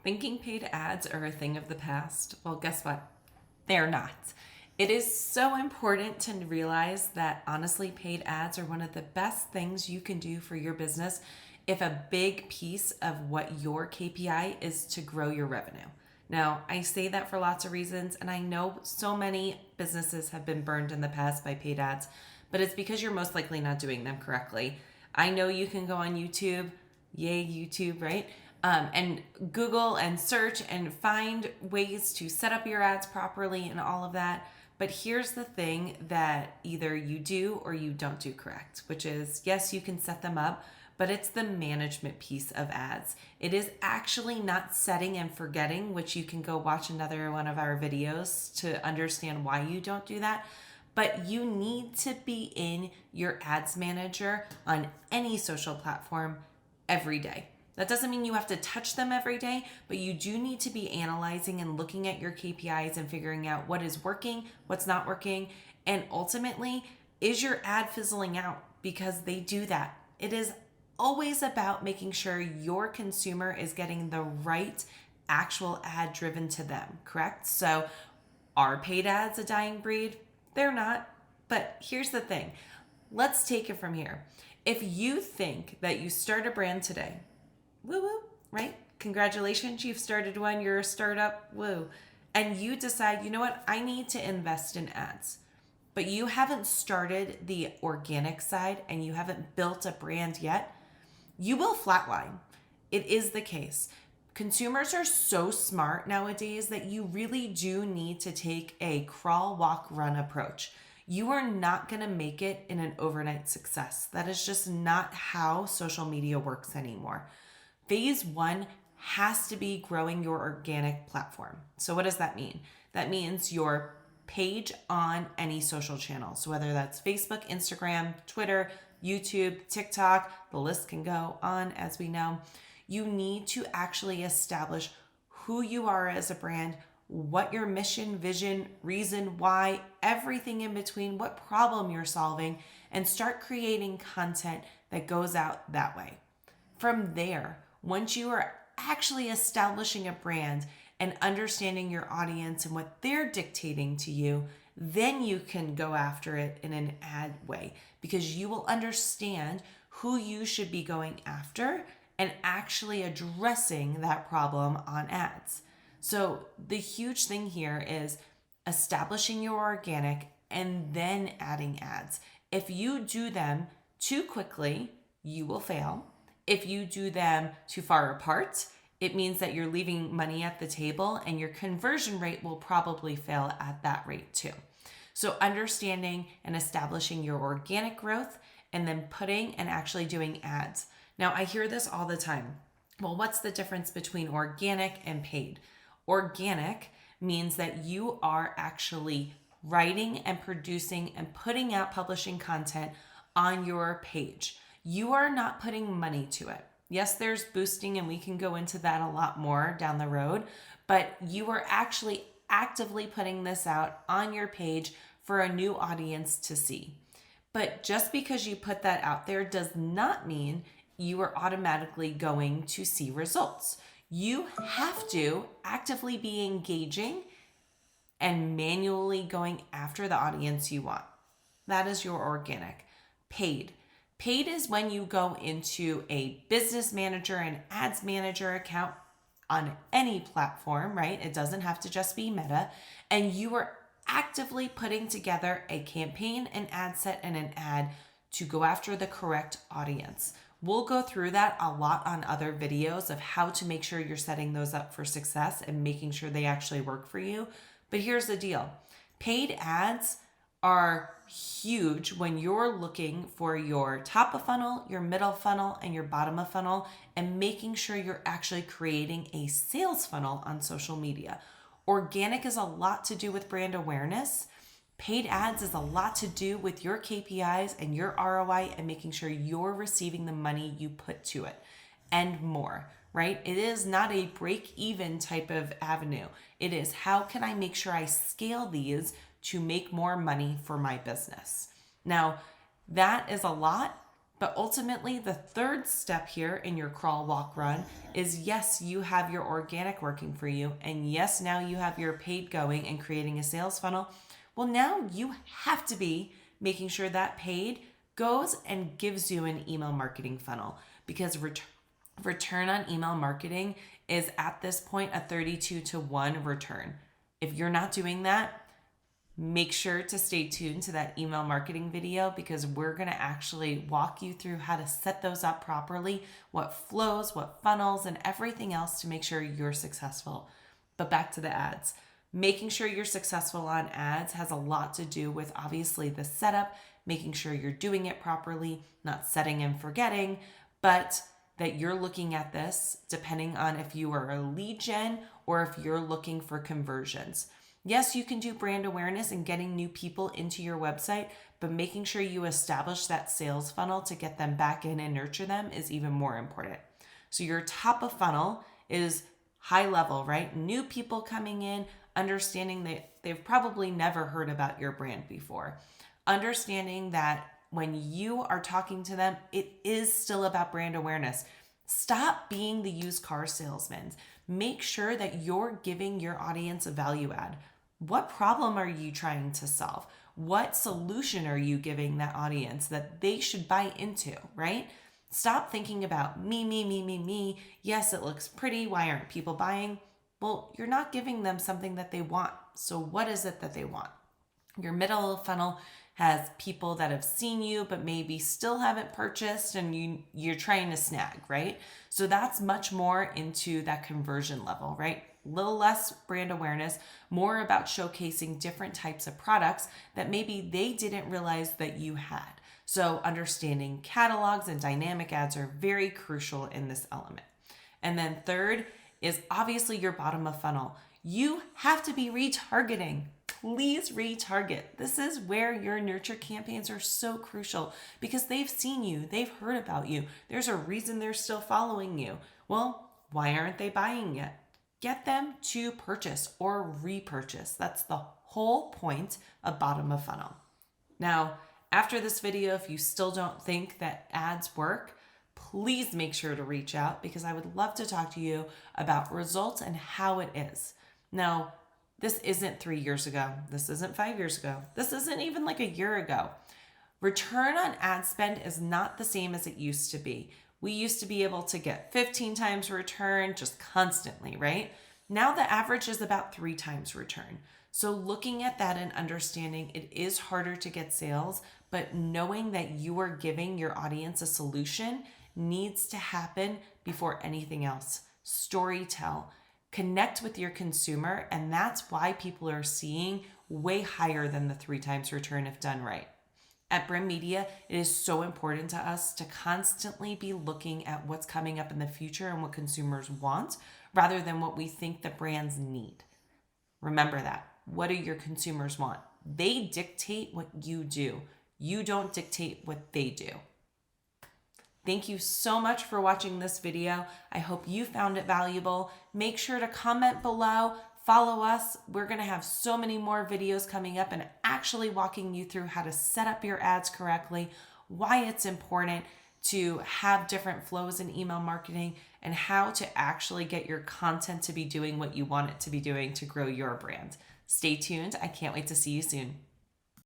Thinking paid ads are a thing of the past. Well, guess what? They're not. It is so important to realize that honestly, paid ads are one of the best things you can do for your business if a big piece of what your KPI is to grow your revenue. Now, I say that for lots of reasons, and I know so many businesses have been burned in the past by paid ads, but it's because you're most likely not doing them correctly. I know you can go on YouTube, yay, YouTube, right? And Google and search and find ways to set up your ads properly and all of that. But here's the thing that either you do or you don't do correct, which is yes, you can set them up, but it's the management piece of ads. It is actually not setting and forgetting, which you can go watch another one of our videos to understand why you don't do that. But you need to be in your ads manager on any social platform every day. That doesn't mean you have to touch them every day, but you do need to be analyzing and looking at your KPIs and figuring out what is working, what's not working, and ultimately, is your ad fizzling out? Because they do that. It is always about making sure your consumer is getting the right actual ad driven to them, correct? So, are paid ads a dying breed? They're not. But here's the thing, let's take it from here. If you think that you start a brand today, woo woo, right? Congratulations, you've started one, you're a startup, woo. And you decide, you know what, I need to invest in ads. But you haven't started the organic side and you haven't built a brand yet, you will flatline. It is the case. Consumers are so smart nowadays that you really do need to take a crawl, walk, run approach. You are not going to make it in an overnight success. That is just not how social media works anymore. Phase one has to be growing your organic platform. So what does that mean? That means your page on any social channel. So whether that's Facebook, Instagram, Twitter, YouTube, TikTok, the list can go on as we know. You need to actually establish who you are as a brand, what your mission, vision, reason, why, everything in between, what problem you're solving, and start creating content that goes out that way. From there, once you are actually establishing a brand and understanding your audience and what they're dictating to you, then you can go after it in an ad way because you will understand who you should be going after and actually addressing that problem on ads. So the huge thing here is establishing your organic and then adding ads. If you do them too quickly, you will fail. If you do them too far apart, it means that you're leaving money at the table and your conversion rate will probably fail at that rate too. So understanding and establishing your organic growth and then putting and actually doing ads. Now, I hear this all the time. Well, what's the difference between organic and paid? Organic means that you are actually writing and producing and putting out publishing content on your page. You are not putting money to it. Yes, there's boosting, and we can go into that a lot more down the road, but you are actually actively putting this out on your page for a new audience to see. But just because you put that out there does not mean you are automatically going to see results. You have to actively be engaging and manually going after the audience you want. That is your organic. Paid. Paid is when you go into a business manager and ads manager account on any platform, right? It doesn't have to just be Meta. And you are actively putting together a campaign, an ad set, and an ad to go after the correct audience. We'll go through that a lot on other videos of how to make sure you're setting those up for success and making sure they actually work for you. But here's the deal. Paid ads are huge when you're looking for your top of funnel, your middle funnel, and your bottom of funnel, and making sure you're actually creating a sales funnel on social media. Organic is a lot to do with brand awareness. Paid ads is a lot to do with your KPIs and your ROI and making sure you're receiving the money you put to it and more, right? It is not a break even type of avenue. It is how can I make sure I scale these to make more money for my business? Now, that is a lot, But ultimately, the third step here in your crawl, walk, run is yes, you have your organic working for you. And yes, now you have your paid going and creating a sales funnel. Well, now you have to be making sure that paid goes and gives you an email marketing funnel, because return on email marketing is at this point a 32-to-1 return. If you're not doing that, make sure to stay tuned to that email marketing video, because we're going to actually walk you through how to set those up properly, what flows, what funnels, and everything else to make sure you're successful. But back to the ads. Making sure you're successful on ads has a lot to do with obviously the setup, making sure you're doing it properly, not setting and forgetting, but that you're looking at this depending on if you are a lead gen or if you're looking for conversions. Yes, you can do brand awareness and getting new people into your website, but making sure you establish that sales funnel to get them back in and nurture them is even more important. So your top of funnel is high level, right? New people coming in, understanding that they've probably never heard about your brand before. Understanding that when you are talking to them, it is still about brand awareness. Stop being the used car salesman. Make sure that you're giving your audience a value add. What problem are you trying to solve? What solution are you giving that audience that they should buy into, right? Stop thinking about me. Yes, it looks pretty. Why aren't people buying? Well, you're not giving them something that they want. So what is it that they want? Your middle funnel has people that have seen you but maybe still haven't purchased, and you're trying to snag, right? So that's much more into that conversion level, right? Little less brand awareness, more about showcasing different types of products that maybe they didn't realize that you had. So understanding catalogs and dynamic ads are very crucial in this element. And then third is obviously your bottom of funnel. You have to be retargeting. Please retarget. This is where your nurture campaigns are so crucial, because they've seen you, they've heard about you. There's a reason they're still following you. Well, why aren't they buying yet? Get them to purchase or repurchase. That's the whole point of bottom of funnel. Now, after this video, if you still don't think that ads work, please make sure to reach out, because I would love to talk to you about results and how it is. Now, this isn't 3 years ago. This isn't 5 years ago. This isn't even like a year ago. Return on ad spend is not the same as it used to be. We used to be able to get 15 times return just constantly, right? Now the average is about 3 times return. So looking at that and understanding it is harder to get sales, but knowing that you are giving your audience a solution needs to happen before anything else. Storytell. Connect with your consumer, and that's why people are seeing way higher than the 3 times return if done right. At Brim Media, it is so important to us to constantly be looking at what's coming up in the future and what consumers want, rather than what we think the brands need. Remember that. What do your consumers want? They dictate what you do. You don't dictate what they do. Thank you so much for watching this video. I hope you found it valuable. Make sure to comment below, follow us. We're gonna have so many more videos coming up and actually walking you through how to set up your ads correctly, why it's important to have different flows in email marketing, and how to actually get your content to be doing what you want it to be doing to grow your brand. Stay tuned. I can't wait to see you soon.